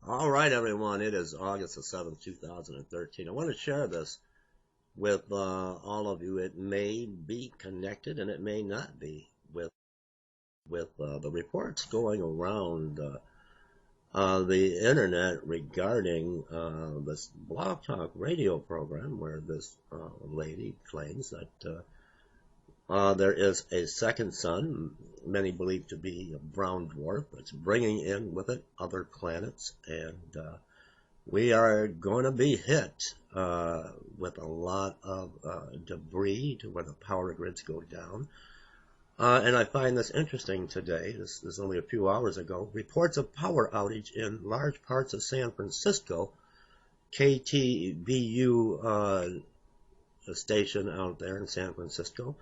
All right, everyone. It is August the 7th, 2013. I want to share this with all of you. It may be connected and it may not be with the reports going around the internet regarding this Blog Talk radio program where this lady claims that there is a second sun, many believe to be a brown dwarf, that's bringing in with it other planets, and we are going to be hit with a lot of debris to where the power grids go down. And I find this interesting today. This is only a few hours ago. Reports of power outage in large parts of San Francisco. KTVU station out there in San Francisco.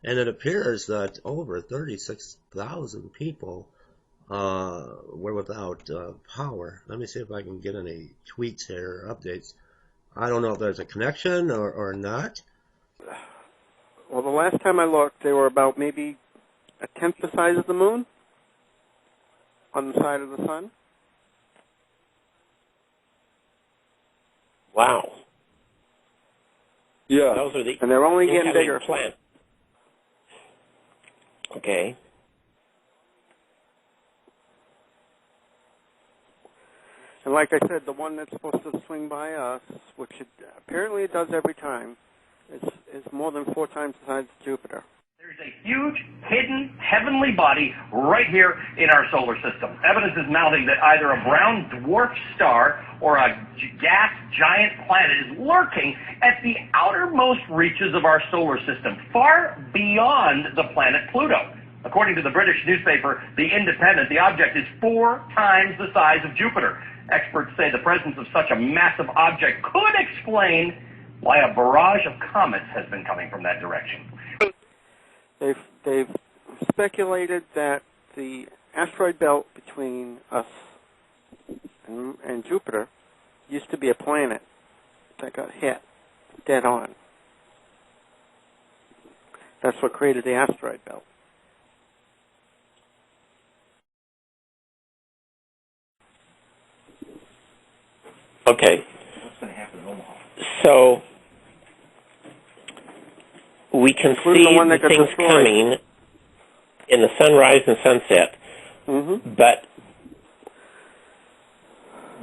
And it appears that over 36,000 people were without power. Let me see if I can get any tweets here or updates. I don't know if there's a connection or not. Well, the last time I looked, they were about maybe a tenth the size of the moon on the side of the sun. Wow. Yeah. Those are the and they're only getting bigger. Plant. Okay. And like I said, the one that's supposed to swing by us, which apparently it does every time, is more than 4 times the size of Jupiter. There's a huge, hidden, heavenly body right here in our solar system. Evidence is mounting that either a brown dwarf star or a gas giant planet is lurking at the outermost reaches of our solar system, far beyond the planet Pluto. According to the British newspaper The Independent, the object is 4 times the size of Jupiter. Experts say the presence of such a massive object could explain why a barrage of comets has been coming from that direction. They've speculated that the asteroid belt between us and Jupiter used to be a planet that got hit dead on. That's what created the asteroid belt. Okay. So we can see the things coming in the sunrise and sunset, but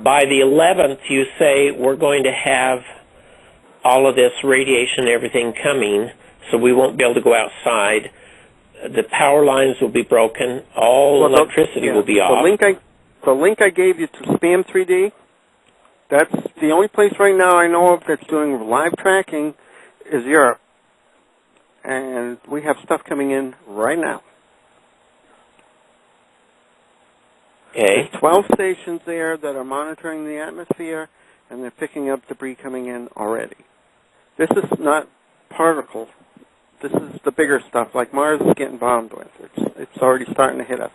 by the 11th, you say we're going to have all of this radiation and everything coming, so we won't be able to go outside. The power lines will be broken. All electricity will be off. The link I gave you to Spam 3D, that's the only place right now I know of that's doing live tracking is Europe. And we have stuff coming in right now. Okay. There's 12 stations there that are monitoring the atmosphere, and they're picking up debris coming in already. This is not particles. This is the bigger stuff, like Mars is getting bombed with. It's already starting to hit us.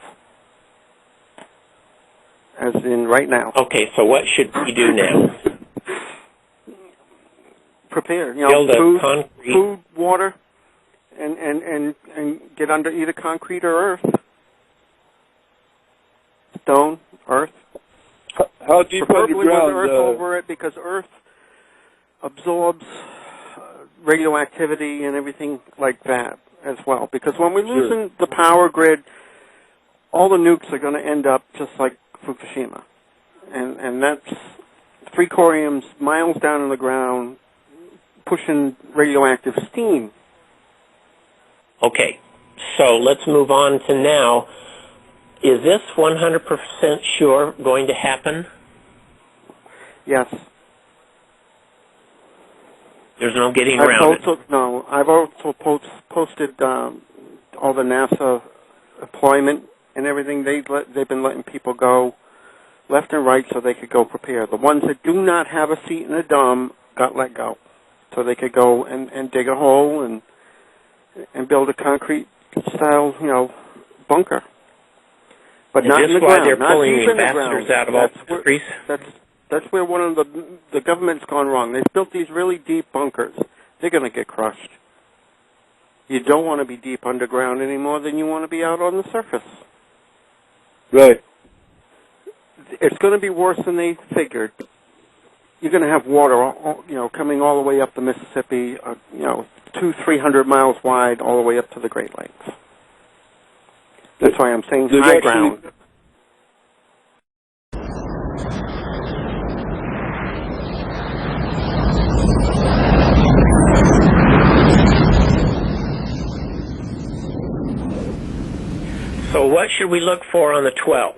As in right now. Okay, so what should we do now? Prepare. Build food, water, and get under either concrete or earth. Stone, earth. How deep Preferably underground? with earth over it, because earth absorbs radioactivity and everything like that as well. Because when we loosen the power grid, all the nukes are going to end up just like Fukushima. And that's 3 coriums miles down in the ground pushing radioactive steam. Okay, so let's move on to now. Is this 100% sure going to happen? Yes. There's no getting around it? No, I've also posted all the NASA employment and everything. They've been letting people go left and right so they could go prepare. The ones that do not have a seat in the dome got let go, so they could go and dig a hole and build a concrete-style, bunker. But not in the ground. Is this why they're pulling the ambassadors out of all countries? That's where one of the government's gone wrong. They've built these really deep bunkers. They're going to get crushed. You don't want to be deep underground any more than you want to be out on the surface. Right. it's going to be worse than they figured. You're going to have water, coming all the way up the Mississippi, 200-300 miles wide, all the way up to the Great Lakes. That's why I'm saying high ground. So what should we look for on the 12th?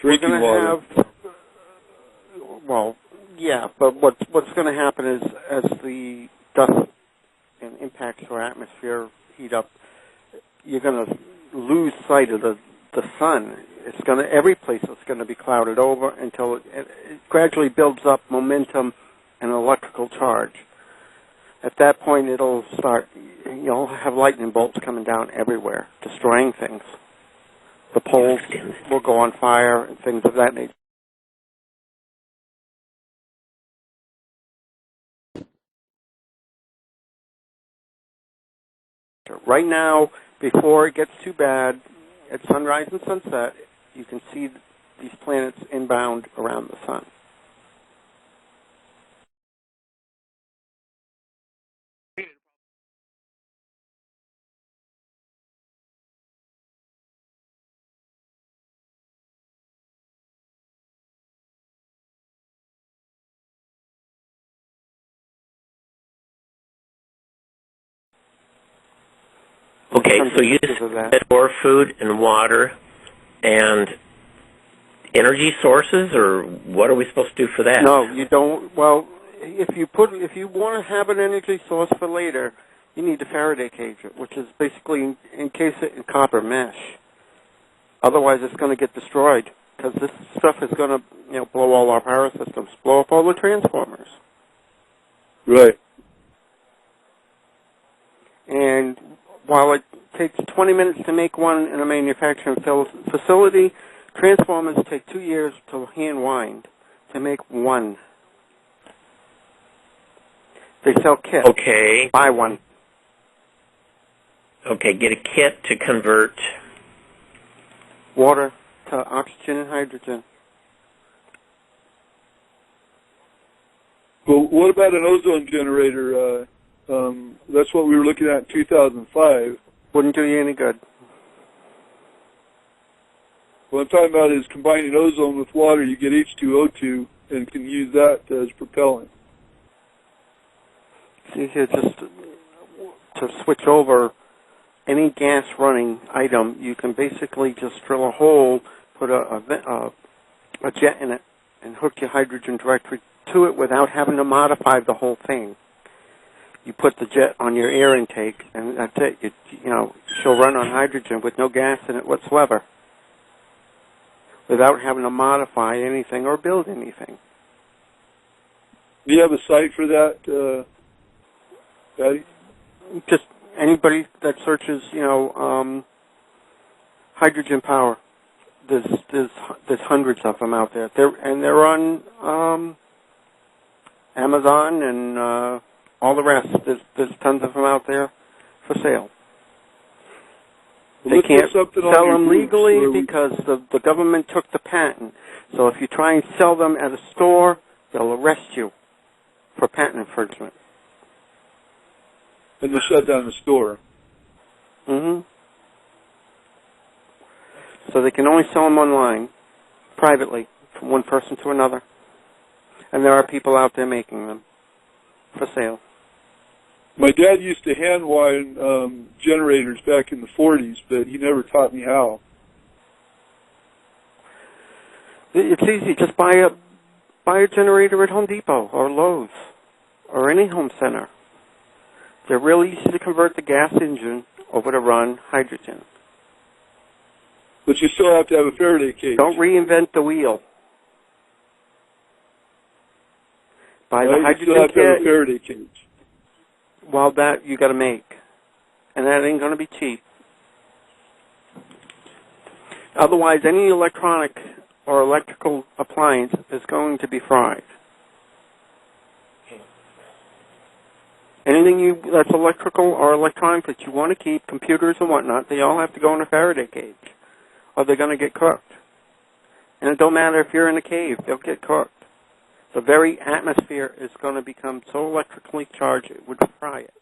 Drinking water. But what's going to happen is as the dust and impacts our atmosphere heat up, you're going to lose sight of the sun. Every place is going to be clouded over until it gradually builds up momentum and electrical charge. At that point, it'll start, you'll have lightning bolts coming down everywhere, destroying things. The poles will go on fire and things of that nature. Right now, before it gets too bad, at sunrise and sunset, you can see these planets inbound around the sun. Okay, so you said more food and water and energy sources, or what are we supposed to do for that? No, you don't. Well, if you want to have an energy source for later, you need a Faraday cage, which is basically encase it in copper mesh. Otherwise, it's going to get destroyed because this stuff is going to, blow all our power systems, blow up all the transformers. Right. And while it takes 20 minutes to make one in a manufacturing facility, transformers take 2 years to hand wind to make one. They sell kits. Okay. Buy one. Okay, get a kit to convert water to oxygen and hydrogen. Well, what about an ozone generator? That's what we were looking at in 2005. Wouldn't do you any good. What I'm talking about is combining ozone with water. You get H2O2 and can use that as propellant. See here, just to switch over any gas-running item, you can basically just drill a hole, put a jet in it, and hook your hydrogen directly to it without having to modify the whole thing. You put the jet on your air intake, and that's it. She'll run on hydrogen with no gas in it whatsoever, without having to modify anything or build anything. Do you have a site for that, Patty? Just anybody that searches, hydrogen power. There's hundreds of them out there. They're on Amazon and all the rest. There's tons of them out there for sale. They can't sell them legally because the government took the patent. So if you try and sell them at a store, they'll arrest you for patent infringement. And they shut down the store. Mm-hmm. So they can only sell them online, privately, from one person to another. And there are people out there making them for sale. My dad used to hand wind generators back in the 40s, but he never taught me how. It's easy. Just buy a generator at Home Depot or Lowe's or any home center. They're really easy to convert the gas engine over to run hydrogen. But you still have to have a Faraday cage. Don't reinvent the wheel. Buy the hydrogen you still have to have a kit. Faraday cage. Well, that you got to make, and that ain't going to be cheap. Otherwise, any electronic or electrical appliance is going to be fried. Any anything that's electrical or electronic that you want to keep, computers and whatnot, they all have to go in a Faraday cage, or they're going to get cooked. And it don't matter if you're in a cave, they'll get cooked. The very atmosphere is going to become so electrically charged it would fry it.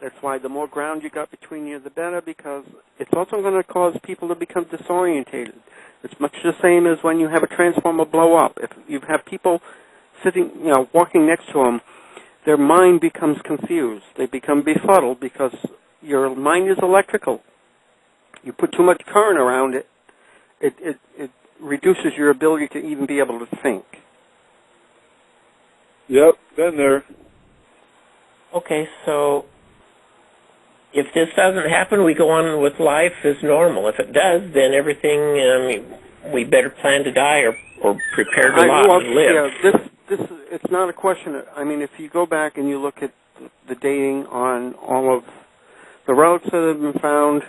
That's why the more ground you got between you, the better, because it's also going to cause people to become disorientated. It's much the same as when you have a transformer blow up. If you have people sitting, walking next to them, their mind becomes confused. They become befuddled because your mind is electrical. You put too much current around it, it reduces your ability to even be able to think. Yep, been there. Okay, so if this doesn't happen, we go on with life as normal. If it does, then everything, we better plan to die or prepare to live. Yeah, it's not a question. I mean, if you go back and you look at the dating on all of the relics that have been found,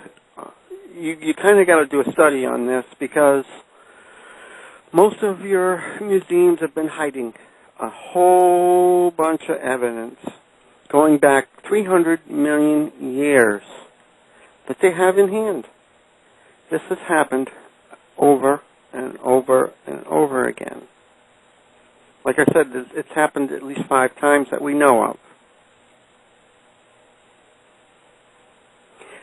you kind of got to do a study on this, because most of your museums have been hiding a whole bunch of evidence going back 300 million years that they have in hand. This has happened over and over and over again. Like I said, it's happened at least 5 times that we know of.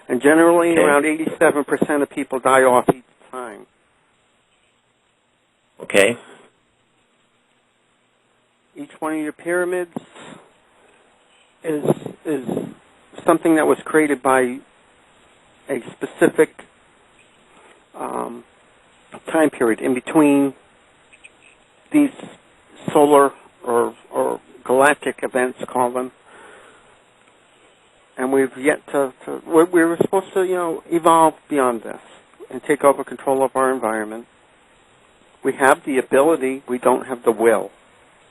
And generally, around 87% of people die off each time. Okay. Each one of your pyramids is something that was created by a specific time period in between these solar or galactic events, call them. And we've yet to we were supposed to, evolve beyond this and take over control of our environment. We have the ability, we don't have the will.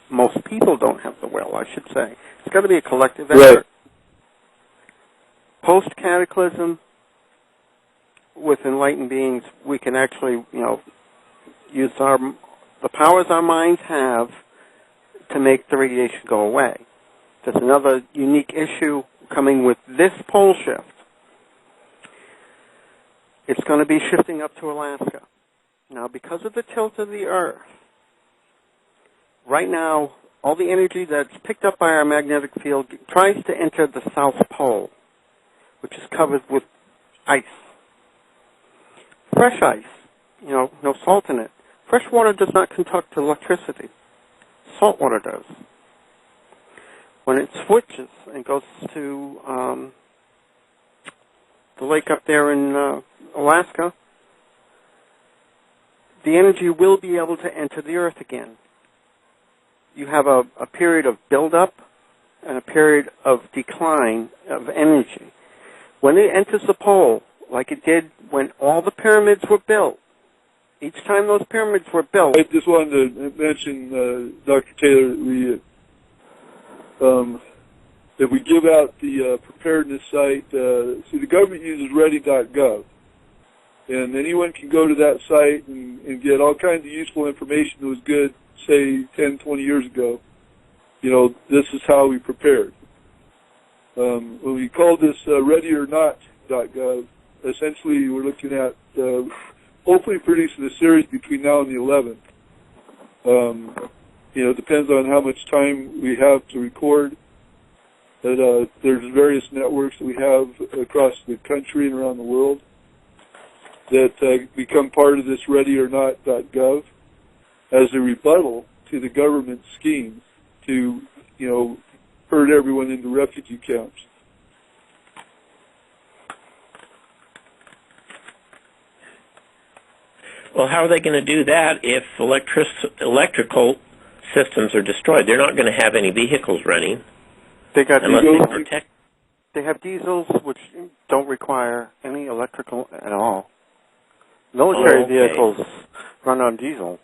Most people don't have the will, I should say. It's got to be a collective effort. Right. Post-cataclysm, with enlightened beings, we can actually, use the powers our minds have to make the radiation go away. There's another unique issue coming with this pole shift. It's going to be shifting up to Alaska. Now, because of the tilt of the Earth, right now, all the energy that's picked up by our magnetic field tries to enter the South Pole, which is covered with ice. Fresh ice, no salt in it. Fresh water does not conduct electricity. Salt water does. When it switches and goes to the lake up there in Alaska, the energy will be able to enter the Earth again. You have a period of buildup and a period of decline of energy. When it enters the pole, like it did when all the pyramids were built, each time those pyramids were built... I just wanted to mention, Dr. Taylor, that we give out the preparedness site. See, the government uses ready.gov. And anyone can go to that site and get all kinds of useful information that was good, say, 10, 20 years ago. This is how we prepared. When we call this readyornot.gov, essentially we're looking at hopefully producing a series between now and the 11th. It depends on how much time we have to record. But, there's various networks that we have across the country and around the world that become part of this readyornot.gov as a rebuttal to the government schemes to, herd everyone into refugee camps. Well, how are they going to do that if electrical systems are destroyed? They're not going to have any vehicles running. They got unless diesels. they protect. They have diesels, which don't require any electrical at all. Military vehicles run on diesel.